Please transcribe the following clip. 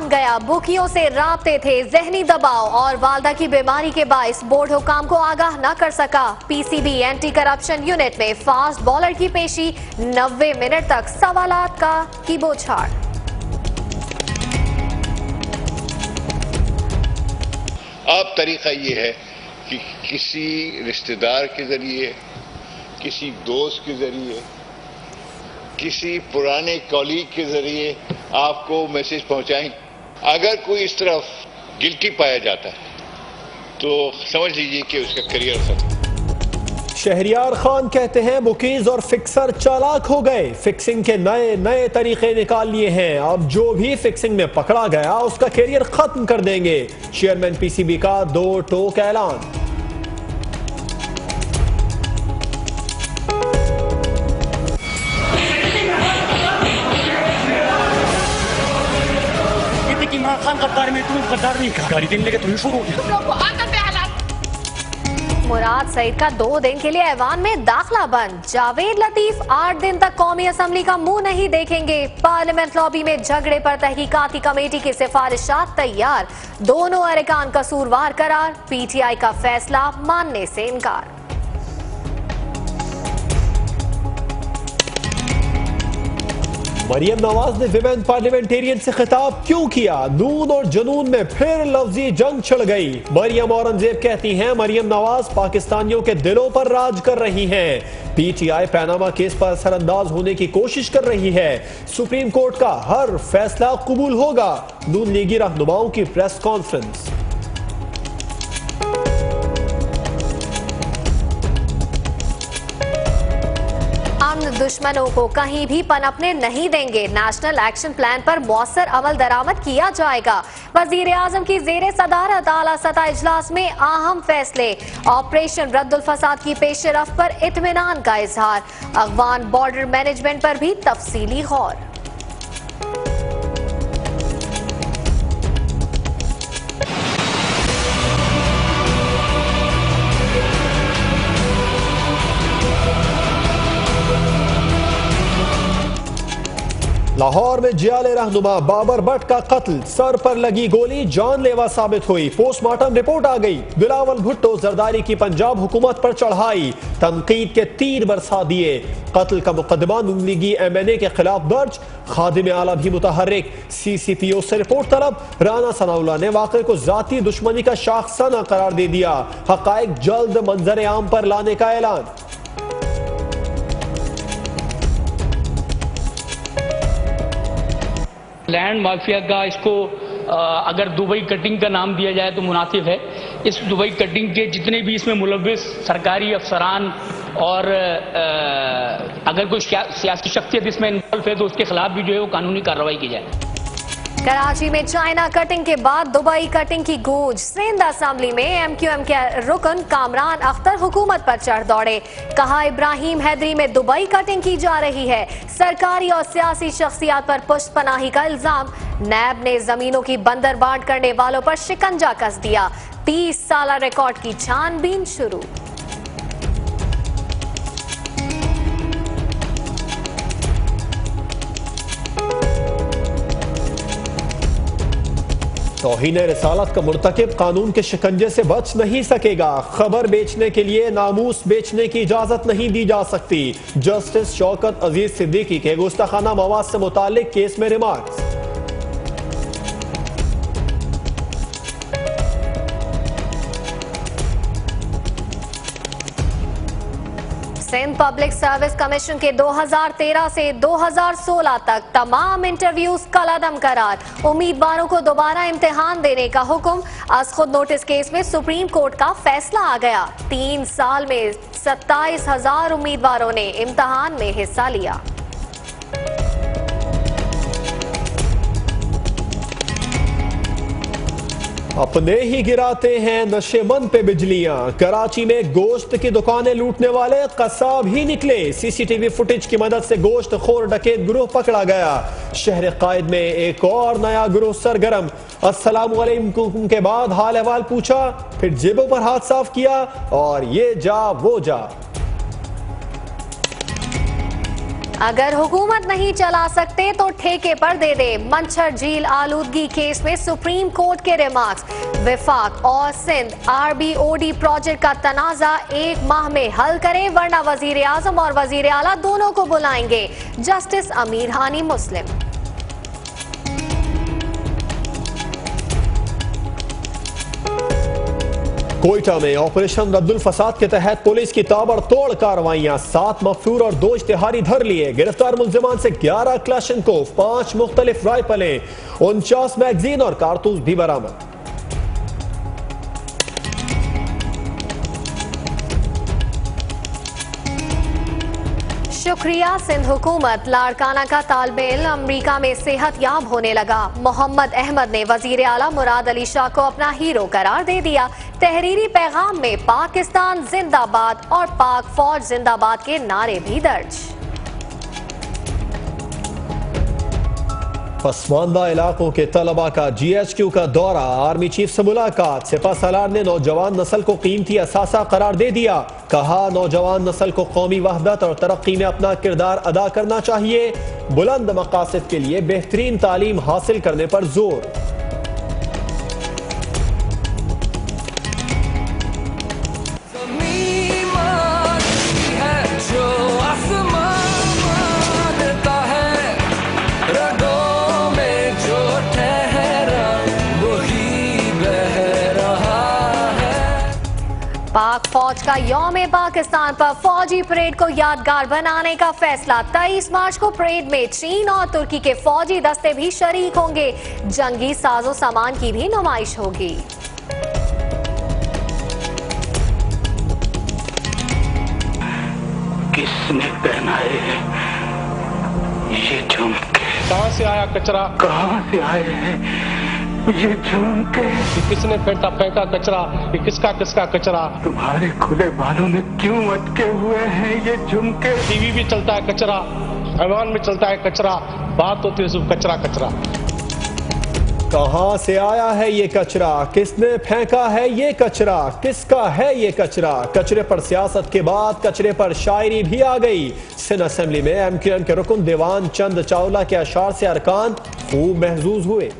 मान गया, बुकियों से राब्ते थे, जहनी दबाव और वालदा की बीमारी के बाइस बोर्ड हुकाम को आगाह न कर सका। पीसीबी एंटी करप्शन यूनिट में फास्ट बॉलर की पेशी, 90 मिनट तक सवालात की बौछार। अब तरीका ये है कि किसी रिश्तेदार के जरिए, किसी दोस्त के जरिए, किसी पुराने कॉलीग के जरिए आपको मैसेज पहुंचाएं। अगर कोई इस तरफ गिल्टी पाया जाता है तो समझ लीजिए कि उसका करियर खत्म। शहरियार खान कहते हैं बुकीज और फिक्सर चालाक हो गए, फिक्सिंग के नए नए तरीके निकाल लिए हैं। अब जो भी फिक्सिंग में पकड़ा गया उसका करियर खत्म कर देंगे। चेयरमैन पीसीबी का 2 टोक ऐलान। इमरान खान गद्दार में तुम गद्दार नहीं, गाड़ी देने लगे तुम्हें शुरू हो गया। मुराद सईद का 2 दिन के लिए ऐवान में दाखला बंद। जावेद लतीफ 8 दिन तक कौमी असम्बली का मुंह नहीं देखेंगे। पार्लियामेंट लॉबी में झगड़े पर तहकीकाती कमेटी की सिफारिशात तैयार, दोनों अरकान कसूरवार करार। पीटीआई का फैसला मानने से इनकार। मरियम नवाज ने विमेन पार्लियामेंटेरियन से खिताब क्यों किया? नून और जनून में फिर लफ्जी जंग छिड़ गई। मरियम औरंगजेब कहती हैं मरियम नवाज पाकिस्तानियों के दिलों पर राज कर रही हैं। पीटीआई पैनामा केस पर असरअंदाज होने की कोशिश कर रही है। सुप्रीम कोर्ट का हर फैसला कबूल होगा। नून लीगी रहनुमाओं की प्रेस कॉन्फ्रेंस। दुश्मनों को कहीं भी पनपने नहीं देंगे। नेशनल एक्शन प्लान पर मौसर अमल दरामद किया जाएगा। वजीर आजम की जेर सदारत आला सतह इजलास में अहम फैसले। ऑपरेशन रद्दुल फसाद की पेशरफ्त पर इत्मीनान का इजहार। अफगान बॉर्डर मैनेजमेंट पर भी तफसीली गौर। लाहौर में जियाले रहनुमा बाबर भट्ट का कत्ल, सर पर लगी गोली जानलेवा साबित हुई। पोस्टमार्टम रिपोर्ट आ गई। बिलावल भुट्टो जरदारी की पंजाब हुकूमत पर चढ़ाई, तनकीद के तीर बरसा दिए। कत्ल का मुकदमा नून लीगी एमएनए के खिलाफ दर्ज। खादिम आला भी मुतहर्रिक। सीसीपीओ से रिपोर्ट तलब। राना सनाउल्लाह ने वाक़े को जाती दुश्मनी का शाखसाना करार दे दिया। हकायक जल्द मंजर आम पर लाने का ऐलान। लैंड माफिया का इसको अगर दुबई कटिंग का नाम दिया जाए तो मुनासिब है। इस दुबई कटिंग के जितने भी इसमें मुलव्विस सरकारी अफसरान और अगर कोई सियासी शख्सियत इसमें इन्वॉल्व है तो उसके खिलाफ भी जो है वो कानूनी कार्रवाई की जाए। कराची में चाइना कटिंग के बाद दुबई कटिंग की गूंज। सिंध असेंबली में एमक्यूएम के रुकन कामरान अख्तर हुकूमत पर चढ़ दौड़े। कहा इब्राहिम हैदरी में दुबई कटिंग की जा रही है। सरकारी और सियासी शख्सियात पर पुष्टपनाही का इल्जाम। नैब ने जमीनों की बंदरबांट करने वालों पर शिकंजा कस दिया। 30 साल रिकॉर्ड की छानबीन शुरू। तौहीन रिसालत का मुर्तकिब कानून के शिकंजे से बच नहीं सकेगा। खबर बेचने के लिए नामूस बेचने की इजाजत नहीं दी जा सकती। जस्टिस शौकत अजीज सिद्दीकी के गुस्ताखाना मवाद से मुतालिक केस में remarks. Sindh public service commission के 2013 से 2016 तक तमाम इंटरव्यूज कलअदम करार। उम्मीदवारों को दोबारा इम्तिहान देने का हुक्म। आज खुद नोटिस केस में सुप्रीम कोर्ट का फैसला आ गया। 3 साल में 27,000 उम्मीदवारों ने इम्तिहान में हिस्सा लिया। अपने ही गिराते हैं नशेमंद पे बिजलियां। कराची में गोश्त की दुकानें लूटने वाले कसाब ही निकले। सीसीटीवी फुटेज की मदद से गोश्त खोर डकैत गिरोह पकड़ा गया। शहर कायद में एक और नया गिरोह सरगर्म। अस्सलाम वालेकुम के बाद हाल अहवाल पूछा, फिर जेबों पर हाथ साफ किया और ये जा वो जा। अगर हुकूमत नहीं चला सकते तो ठेके पर दे दे। मंछर झील आलूदगी केस में सुप्रीम कोर्ट के रिमार्क्स। विफाक और सिंध RBOD प्रोजेक्ट का तनाजा 1 माह में हल करें वरना वजीर आजम और वजीर आला दोनों को बुलाएंगे। जस्टिस अमीर हानी मुस्लिम। कोयटा में ऑपरेशन रद्दुल फसाद के तहत पुलिस की ताबड़तोड़ कार्रवाइयां। 7 मफरूर और 2 इश्तिहारी धर लिए। गिरफ्तार मुल्जिमान से 11 क्लाशनकोव, 5 मुख्तलिफ राइफलें, 49 मैगजीन और कारतूस भी बरामद। शुक्रिया सिंध हुकूमत। लाड़काना का तालिबे इल्म अमरीका में सेहत याब होने लगा। मोहम्मद अहमद ने वजीर आला मुराद अली शाह को अपना हीरो करार दे दिया। तहरीरी पैगाम में पाकिस्तान जिंदाबाद और पाक फौज जिंदाबाद के नारे भी दर्ज। पसमानदा इलाकों के तलबा का GHQ का दौरा। आर्मी चीफ से मुलाकात। सिपह सालार ने नौजवान नस्ल को कीमती असासा करार दे दिया। कहा नौजवान नस्ल को कौमी वहदत और तरक्की में अपना किरदार अदा करना चाहिए। बुलंद मकासद के लिए बेहतरीन तालीम हासिल करने पर जोर। पाक फौज का यौम पाकिस्तान पर फौजी परेड को यादगार बनाने का फैसला। 23 मार्च को परेड में चीन और तुर्की के फौजी दस्ते भी शरीक होंगे। जंगी साजो सामान की भी नुमाइश होगी। किसने पहनाए हैं ये झुमके? कहाँ से आया कचरा? कहाँ से आए हैं ये झुमके? किसने फेंका कचरा? ये किसका कचरा? तुम्हारे खुले बालों में क्यों अटके हुए हैं ये झुमके? टीवी भी चलता है कचरा, ऐवान में चलता है कचरा, बात होती है सिर्फ कचरा। कहां से आया है ये कचरा? किसने फेंका है ये कचरा? किसका है ये कचरा? कचरे पर सियासत के बाद कचरे पर शायरी भी आ गई। सिंध असेंबली में MQM के रुकन दीवान चंद चावला के अशार से अरकान खूब महजूज हुए।